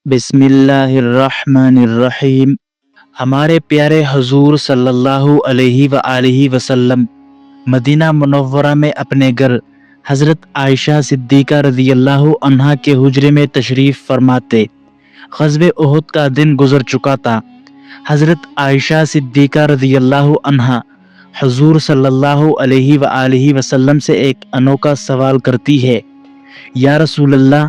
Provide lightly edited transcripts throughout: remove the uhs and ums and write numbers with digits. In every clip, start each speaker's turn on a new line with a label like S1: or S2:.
S1: بسم اللہ الرحمن الرحیم۔ ہمارے پیارے حضور صلی اللہ علیہ وآلہ وسلم مدینہ منورہ میں اپنے گھر حضرت عائشہ صدیقہ رضی اللہ عنہا کے حجرے میں تشریف فرماتے۔ غزوہ احد کا دن گزر چکا تھا۔ حضرت عائشہ صدیقہ رضی اللہ عنہا حضور صلی اللہ علیہ وآلہ وسلم سے ایک انوکھا سوال کرتی ہے، یا رسول اللہ،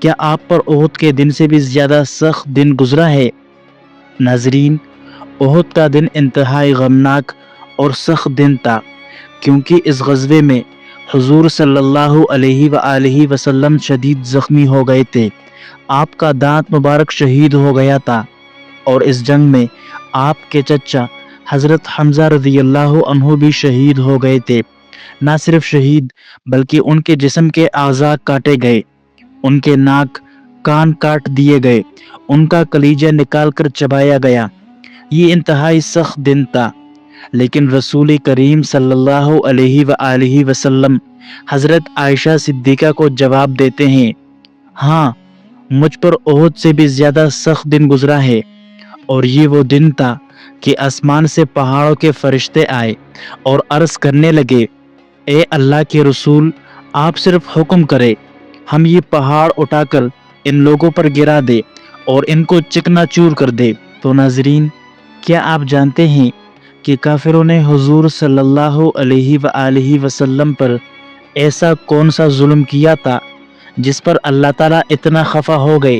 S1: کیا آپ پر احد کے دن سے بھی زیادہ سخت دن گزرا ہے؟ ناظرین، احد کا دن انتہائی غمناک اور سخت دن تھا، کیونکہ اس غزوے میں حضور صلی اللہ علیہ وآلہ وسلم شدید زخمی ہو گئے تھے۔ آپ کا دانت مبارک شہید ہو گیا تھا، اور اس جنگ میں آپ کے چچا حضرت حمزہ رضی اللہ عنہ بھی شہید ہو گئے تھے۔ نہ صرف شہید بلکہ ان کے جسم کے اعضاء کاٹے گئے، ان کے ناک کان کاٹ دیے گئے، ان کا کلیجہ نکال کر چبایا گیا۔ یہ انتہائی سخت دن تھا، لیکن رسول کریم صلی اللہ علیہ وآلہ وسلم حضرت عائشہ صدیقہ کو جواب دیتے ہیں، ہاں، مجھ پر احد سے بھی زیادہ سخت دن گزرا ہے، اور یہ وہ دن تھا کہ آسمان سے پہاڑوں کے فرشتے آئے اور عرض کرنے لگے، اے اللہ کے رسول، آپ صرف حکم کرے، ہم یہ پہاڑ اٹھا کر ان لوگوں پر گرا دے اور ان کو چکنا چور کر دے۔ تو ناظرین، کیا آپ جانتے ہیں کہ کافروں نے حضور صلی اللہ علیہ وآلہ وسلم پر ایسا کون سا ظلم کیا تھا جس پر اللہ تعالیٰ اتنا خفا ہو گئے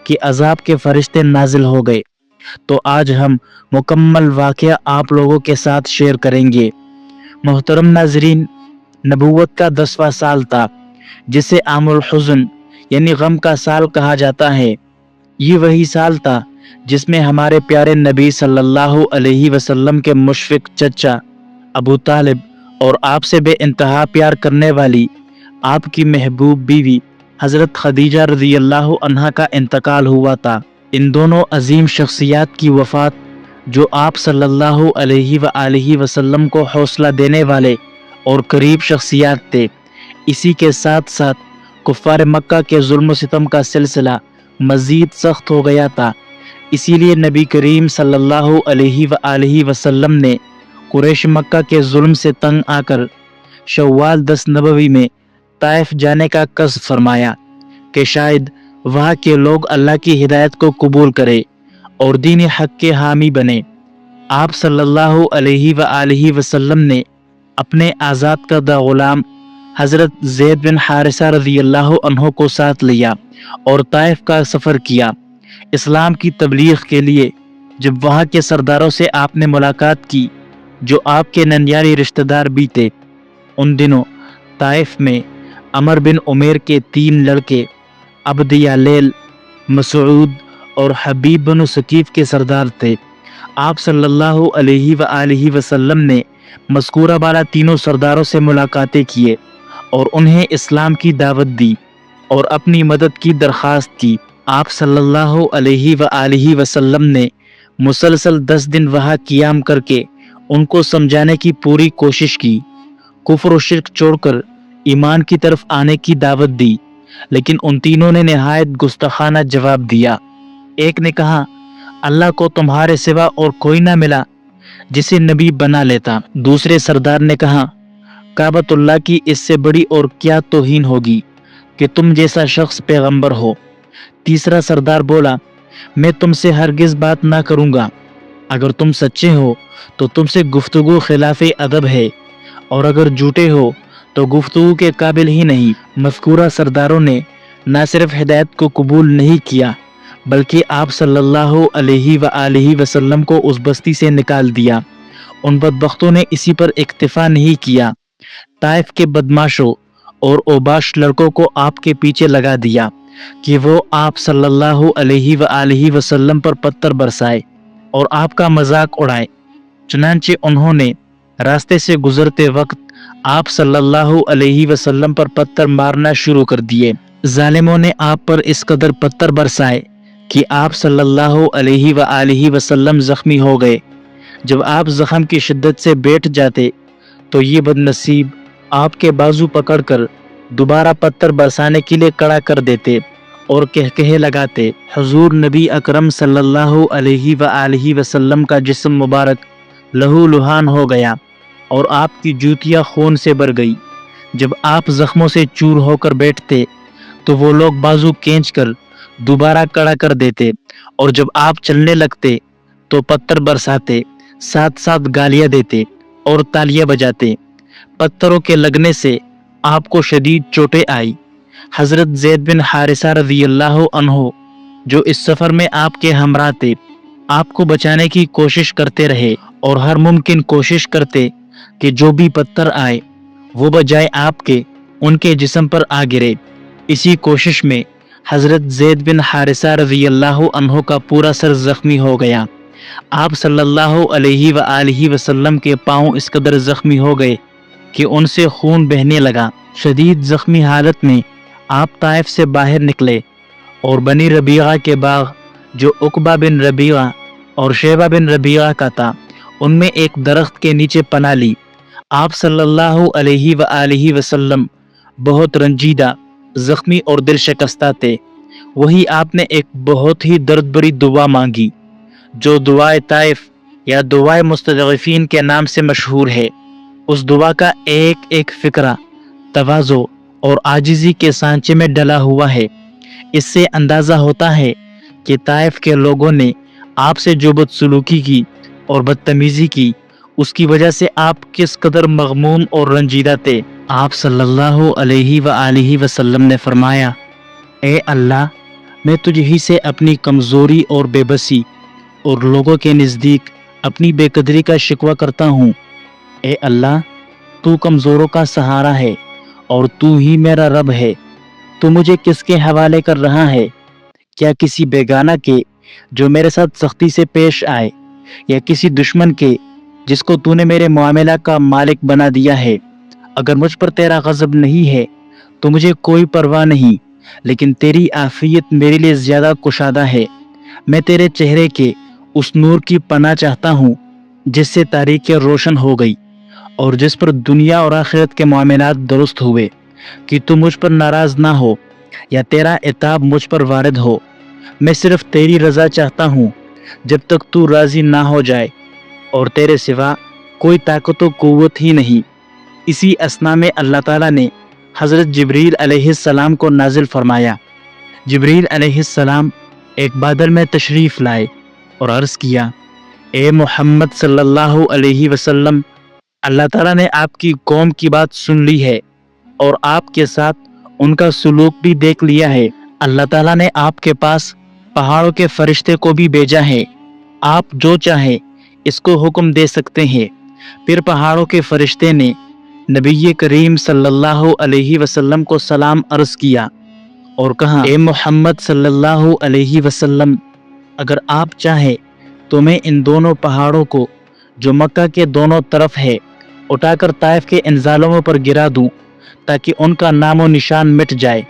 S1: کہ عذاب کے فرشتے نازل ہو گئے؟ تو آج ہم مکمل واقعہ آپ لوگوں کے ساتھ شیئر کریں گے۔ محترم ناظرین، نبوت کا 10واں سال تھا، جسے عام الحزن یعنی غم کا سال کہا جاتا ہے۔ یہ وہی سال تھا جس میں ہمارے پیارے نبی صلی اللہ علیہ وسلم کے مشفق چچا ابو طالب اور آپ سے بے انتہا پیار کرنے والی آپ کی محبوب بیوی حضرت خدیجہ رضی اللہ عنہا کا انتقال ہوا تھا۔ ان دونوں عظیم شخصیات کی وفات، جو آپ صلی اللہ علیہ وآلہ وسلم کو حوصلہ دینے والے اور قریب شخصیات تھے، اسی کے ساتھ ساتھ کفار مکہ کے ظلم و ستم کا سلسلہ مزید سخت ہو گیا تھا۔ اسی لیے نبی کریم صلی اللہ علیہ وآلہ وسلم نے قریش مکہ کے ظلم سے تنگ آ کر شوال 10 نبوی میں طائف جانے کا قصد فرمایا کہ شاید وہاں کے لوگ اللہ کی ہدایت کو قبول کرے اور دین حق کے حامی بنے۔ آپ صلی اللہ علیہ وآلہ وسلم نے اپنے آزاد کردہ غلام حضرت زید بن حارثہ رضی اللہ عنہ کو ساتھ لیا اور طائف کا سفر کیا اسلام کی تبلیغ کے لیے۔ جب وہاں کے سرداروں سے آپ نے ملاقات کی، جو آپ کے ننیالی رشتہ دار بھی تھے، ان دنوں طائف میں عمر بن عمیر کے 3 لڑکے عبد یالیل، مسعود اور حبیب بن ثقیف کے سردار تھے۔ آپ صلی اللہ علیہ وآلہ وسلم نے مذکورہ بالا تینوں سرداروں سے ملاقاتیں کیے اور انہیں اسلام کی دعوت دی اور اپنی مدد کی درخواست کی۔ آپ صلی اللہ علیہ وآلہ وسلم نے مسلسل 10 دن وہاں قیام کر کے ان کو سمجھانے کی پوری کوشش کی، کفر و شرک چھوڑ کر ایمان کی طرف آنے کی دعوت دی، لیکن ان تینوں نے نہایت گستاخانہ جواب دیا۔ ایک نے کہا، اللہ کو تمہارے سوا اور کوئی نہ ملا جسے نبی بنا لیتا۔ دوسرے سردار نے کہا، کعبۃ اللہ کی اس سے بڑی اور کیا توہین ہوگی کہ تم جیسا شخص پیغمبر ہو۔ تیسرا سردار بولا، میں تم سے ہرگز بات نہ کروں گا، اگر تم سچے ہو تو تم سے گفتگو خلاف ادب ہے، اور اگر جھوٹے ہو تو گفتگو کے قابل ہی نہیں۔ مذکورہ سرداروں نے نہ صرف ہدایت کو قبول نہیں کیا، بلکہ آپ صلی اللہ علیہ وآلہ وسلم کو اس بستی سے نکال دیا۔ ان بدبختوں نے اسی پر اکتفا نہیں کیا، طائف کے بدماشوں اور اوباش لڑکوں کو آپ کے پیچھے لگا دیا کہ وہ آپ صلی اللہ علیہ وآلہ وسلم پر پتھر برسائے اور آپ کا مذاق اڑائے۔ چنانچہ انہوں نے راستے سے گزرتے وقت آپ صلی اللہ علیہ وسلم پر پتھر مارنا شروع کر دیے۔ ظالموں نے آپ پر اس قدر پتھر برسائے کہ آپ صلی اللہ علیہ وآلہ وسلم زخمی ہو گئے۔ جب آپ زخم کی شدت سے بیٹھ جاتے تو یہ بد نصیب آپ کے بازو پکڑ کر دوبارہ پتھر برسانے کے لیے کڑا کر دیتے اور کہکہے لگاتے۔ حضور نبی اکرم صلی اللہ علیہ وآلہ وسلم کا جسم مبارک لہو لہان ہو گیا اور آپ کی جوتیاں خون سے بھر گئی۔ جب آپ زخموں سے چور ہو کر بیٹھتے تو وہ لوگ بازو کھینچ کر دوبارہ کڑا کر دیتے، اور جب آپ چلنے لگتے تو پتھر برساتے، ساتھ ساتھ گالیاں دیتے اور تالیاں بجاتے۔ پتھروں کے لگنے سے آپ کو شدید چوٹیں آئی۔ حضرت زید بن حارثہ رضی اللہ عنہ جو اس سفر میں آپ کے ہمراہ تھے، آپ کو بچانے کی کوشش کرتے رہے اور ہر ممکن کوشش کرتے کہ جو بھی پتھر آئے وہ بجائے آپ کے ان کے جسم پر آ گرے۔ اسی کوشش میں حضرت زید بن حارثہ رضی اللہ عنہ کا پورا سر زخمی ہو گیا۔ آپ صلی اللہ علیہ وآلہ وسلم کے پاؤں اس قدر زخمی ہو گئے کہ ان سے خون بہنے لگا۔ شدید زخمی حالت میں آپ طائف سے باہر نکلے اور بنی ربیعہ کے باغ جو عقبہ بن ربیعہ اور شیبہ بن ربیعہ کا تھا ان میں ایک درخت کے نیچے پناہ لی۔ آپ صلی اللہ علیہ وآلہ وسلم بہت رنجیدہ، زخمی اور دل شکستہ تھے۔ وہی آپ نے ایک بہت ہی درد بری دعا مانگی جو دعائے طائف یا دعائے مستضعفین کے نام سے مشہور ہے۔ اس دعا کا ایک ایک فقرہ تواضع اور عاجزی کے سانچے میں ڈلا ہوا ہے۔ اس سے اندازہ ہوتا ہے کہ طائف کے لوگوں نے آپ سے جو بدسلوکی کی اور بدتمیزی کی، اس کی وجہ سے آپ کس قدر مغموم اور رنجیدہ تھے۔ آپ صلی اللہ علیہ وآلہ وسلم نے فرمایا، اے اللہ، میں تجھ ہی سے اپنی کمزوری اور بے بسی اور لوگوں کے نزدیک اپنی بے قدری کا شکوہ کرتا ہوں۔ اے اللہ، تو کمزوروں کا سہارا ہے اور تو ہی میرا رب ہے۔ تو مجھے کس کے حوالے کر رہا ہے؟ کیا کسی بیگانہ کے جو میرے ساتھ سختی سے پیش آئے، یا کسی دشمن کے جس کو تو نے میرے معاملہ کا مالک بنا دیا ہے؟ اگر مجھ پر تیرا غضب نہیں ہے تو مجھے کوئی پرواہ نہیں، لیکن تیری عافیت میرے لیے زیادہ کشادہ ہے۔ میں تیرے چہرے کے اس نور کی پناہ چاہتا ہوں جس سے تاریکی روشن ہو گئی اور جس پر دنیا اور آخرت کے معاملات درست ہوئے، کہ تو مجھ پر ناراض نہ ہو یا تیرا عتاب مجھ پر وارد ہو۔ میں صرف تیری رضا چاہتا ہوں جب تک تو راضی نہ ہو جائے، اور تیرے سوا کوئی طاقت و قوت ہی نہیں۔ اسی اثنا میں اللہ تعالیٰ نے حضرت جبریل علیہ السلام کو نازل فرمایا۔ جبریل علیہ السلام ایک بادل میں تشریف لائے اور عرض کیا، اے محمد صلی اللہ علیہ وسلم، اللہ تعالیٰ نے آپ کی قوم کی بات سن لی ہے اور آپ کے ساتھ ان کا سلوک بھی دیکھ لیا ہے۔ اللہ تعالیٰ نے آپ کے پاس پہاڑوں کے فرشتے کو بھی بھیجا ہے۔ آپ جو چاہیں اس کو حکم دے سکتے ہیں۔ پھر پہاڑوں کے فرشتے نے نبی کریم صلی اللہ علیہ وسلم کو سلام عرض کیا اور کہا، اے محمد صلی اللہ علیہ وسلم، اگر آپ چاہیں تو میں ان دونوں پہاڑوں کو جو مکہ کے دونوں طرف ہے اٹھا کر طائف کے ان ظالموں پر گرا دوں تاکہ ان کا نام و نشان مٹ جائے۔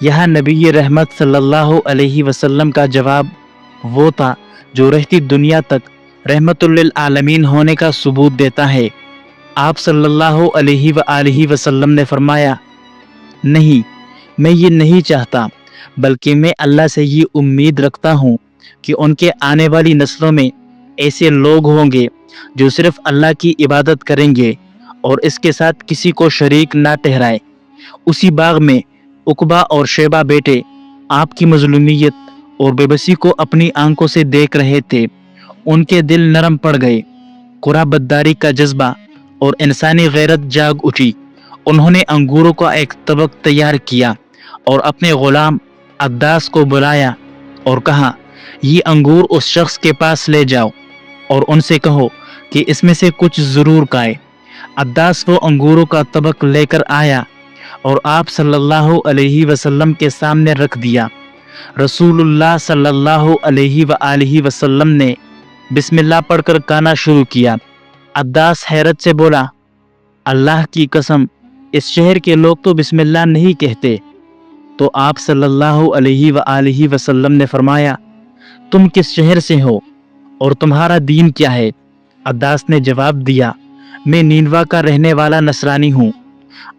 S1: یہاں نبی رحمت صلی اللہ علیہ وسلم کا جواب وہ تھا جو رہتی دنیا تک رحمت للعالمین ہونے کا ثبوت دیتا ہے۔ آپ صلی اللہ علیہ وآلہ وسلم نے فرمایا، نہیں، میں یہ نہیں چاہتا، بلکہ میں اللہ سے یہ امید رکھتا ہوں کہ ان کے آنے والی نسلوں میں ایسے لوگ ہوں گے جو صرف اللہ کی عبادت کریں گے اور اس کے ساتھ کسی کو شریک نہ ٹھہرائے۔ اسی باغ میں عقبہ اور شیبہ بیٹے آپ کی مظلومیت اور بے بسی کو اپنی آنکھوں سے دیکھ رہے تھے۔ ان کے دل نرم پڑ گئے، قرا بدداری کا جذبہ اور انسانی غیرت جاگ اٹھی۔ انہوں نے انگوروں کا ایک طبق تیار کیا اور اپنے غلام عداس کو بلایا اور کہا، یہ انگور اس شخص کے پاس لے جاؤ اور ان سے کہو کہ اس میں سے کچھ ضرور کھائے۔ عداس وہ انگوروں کا طبق لے کر آیا اور آپ صلی اللہ علیہ وسلم کے سامنے رکھ دیا۔ رسول اللہ صلی اللہ علیہ وآلہ وسلم نے بسم اللہ پڑھ کر کھانا شروع کیا۔ عداس حیرت سے بولا، اللہ کی قسم، اس شہر کے لوگ تو بسم اللہ نہیں کہتے۔ تو آپ صلی اللہ علیہ وآلہ وسلم نے فرمایا، تم کس شہر سے ہو اور تمہارا دین کیا ہے؟ عداس نے جواب دیا، میں نینوا کا رہنے والا نصرانی ہوں۔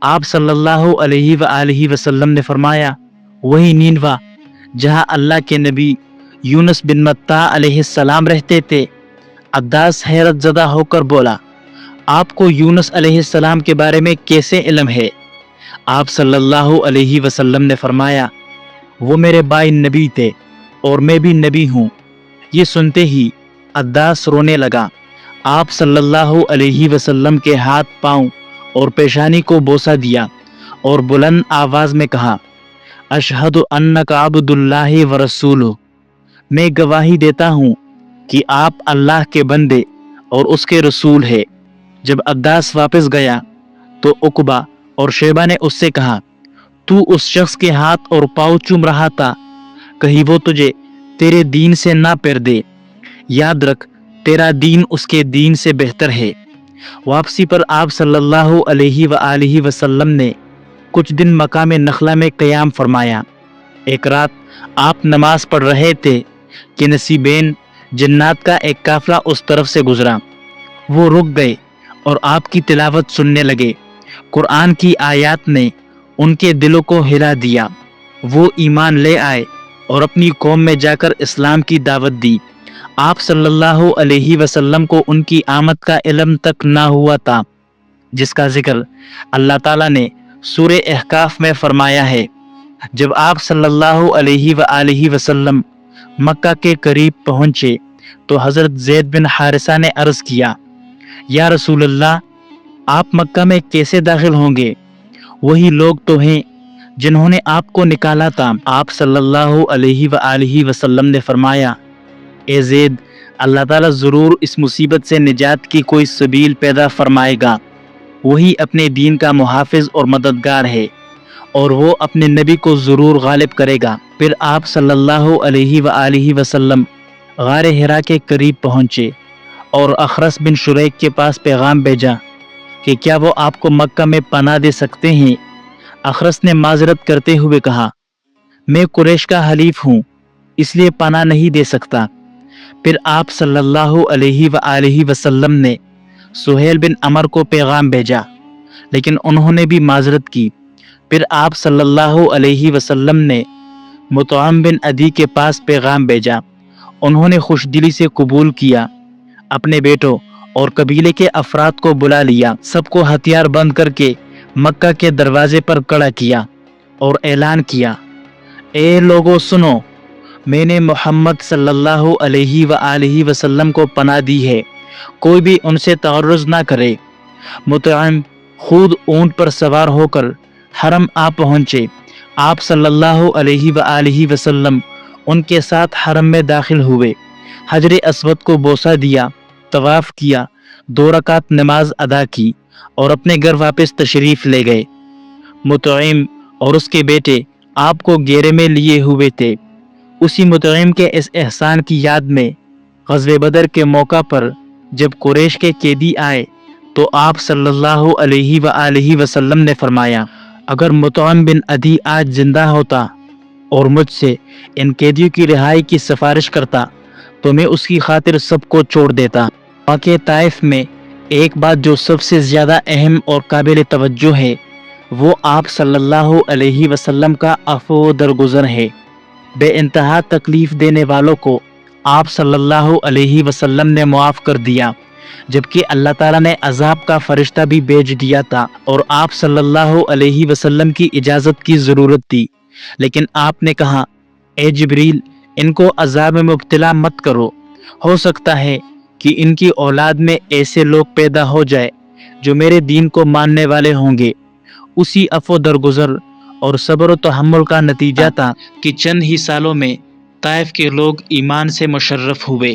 S1: آپ صلی اللہ علیہ وآلہ وسلم نے فرمایا، وہی نینوا جہاں اللہ کے نبی یونس بن متیٰ علیہ السلام رہتے تھے۔ عداس حیرت زدہ ہو کر بولا، آپ کو یونس علیہ السلام کے بارے میں کیسے علم ہے؟ آپ صلی اللہ علیہ وسلم نے فرمایا، وہ میرے بھائی نبی تھے اور میں بھی نبی ہوں۔ یہ سنتے ہی عداس رونے لگا۔ آپ صلی اللہ علیہ وسلم کے ہاتھ، پاؤں اور پیشانی کو بوسہ دیا اور بلند آواز میں کہا، اشہد انک عبد اللہ ورسولہ، میں گواہی دیتا ہوں کہ آپ اللہ کے بندے اور اس کے رسول ہے۔ جب عداس واپس گیا تو عقبہ اور شیبہ نے اس سے کہا، تو اس شخص کے ہاتھ اور پاؤں چوم رہا تھا، کہیں وہ تجھے تیرے دین سے نہ پھیر دے۔ یاد رکھ، تیرا دین اس کے دین سے بہتر ہے۔ واپسی پر آپ صلی اللہ علیہ وآلہ وسلم نے کچھ دن مقام نخلہ میں قیام فرمایا۔ ایک رات آپ نماز پڑھ رہے تھے کہ نصیبین جنات کا ایک قافلہ اس طرف سے گزرا۔ وہ رک گئے اور آپ کی تلاوت سننے لگے۔ قرآن کی آیات نے ان کے دلوں کو ہلا دیا۔ وہ ایمان لے آئے اور اپنی قوم میں جا کر اسلام کی دعوت دی۔ آپ صلی اللہ علیہ وسلم کو ان کی آمد کا علم تک نہ ہوا تھا، جس کا ذکر اللہ تعالیٰ نے سورہ احقاف میں فرمایا ہے۔ جب آپ صلی اللہ علیہ وآلہ وسلم مکہ کے قریب پہنچے تو حضرت زید بن حارثہ نے عرض کیا، یا رسول اللہ، آپ مکہ میں کیسے داخل ہوں گے؟ وہی لوگ تو ہیں جنہوں نے آپ کو نکالا تھا۔ آپ صلی اللہ علیہ وآلہ وسلم نے فرمایا، اے زید، اللہ تعالیٰ ضرور اس مصیبت سے نجات کی کوئی سبیل پیدا فرمائے گا۔ وہی اپنے دین کا محافظ اور مددگار ہے اور وہ اپنے نبی کو ضرور غالب کرے گا۔ پھر آپ صلی اللہ علیہ وآلہ وسلم غار حرا کے قریب پہنچے اور اخرس بن شریک کے پاس پیغام بھیجا کہ کیا وہ آپ کو مکہ میں پناہ دے سکتے ہیں؟ اخرس نے معذرت کرتے ہوئے کہا، میں قریش کا حلیف ہوں، اس لیے پناہ نہیں دے سکتا۔ پھر آپ صلی اللہ علیہ وآلہ وسلم نے سہیل بن عمر کو پیغام بھیجا، لیکن انہوں نے بھی معذرت کی۔ پھر آپ صلی اللہ علیہ وسلم نے مطعم بن عدی کے پاس پیغام بھیجا۔ انہوں نے خوش دلی سے قبول کیا، اپنے بیٹوں اور قبیلے کے افراد کو بلا لیا، سب کو ہتھیار بند کر کے مکہ کے دروازے پر کھڑا کیا اور اعلان کیا، اے لوگو سنو، میں نے محمد صلی اللہ علیہ وآلہ وسلم کو پناہ دی ہے، کوئی بھی ان سے تعرض نہ کرے۔ مطعم خود اونٹ پر سوار ہو کر حرم آ پہنچے۔ آپ صلی اللہ علیہ وآلہ وسلم ان کے ساتھ حرم میں داخل ہوئے، حجر اسود کو بوسہ دیا، طواف کیا، 2 رکعت نماز ادا کی اور اپنے گھر واپس تشریف لے گئے۔ مطعم اور اس کے بیٹے آپ کو گھیرے میں لیے ہوئے تھے۔ اسی مطعم کے اس احسان کی یاد میں غزوہ بدر کے موقع پر جب قریش کے قیدی آئے تو آپ صلی اللہ علیہ وآلہ وسلم نے فرمایا، اگر مطعم بن عدی آج زندہ ہوتا اور مجھ سے ان قیدیوں کی رہائی کی سفارش کرتا تو میں اس کی خاطر سب کو چھوڑ دیتا۔ واقعہ طائف میں ایک بات جو سب سے زیادہ اہم اور قابل توجہ ہے وہ آپ صلی اللہ علیہ وسلم کا عفو و درگزر ہے۔ بے انتہا تکلیف دینے والوں کو آپ صلی اللہ علیہ وسلم نے معاف کر دیا، جبکہ اللہ تعالیٰ نے عذاب کا فرشتہ بھی بھیج دیا تھا اور آپ صلی اللہ علیہ وسلم کی اجازت کی ضرورت تھی، لیکن آپ نے کہا، اے جبریل، ان کو عذاب میں مبتلا مت کرو، ہو سکتا ہے کہ ان کی اولاد میں ایسے لوگ پیدا ہو جائے جو میرے دین کو ماننے والے ہوں گے۔ اسی عفو درگزر اور صبر و تحمل کا نتیجہ تھا کہ چند ہی سالوں میں طائف کے لوگ ایمان سے مشرف ہوئے۔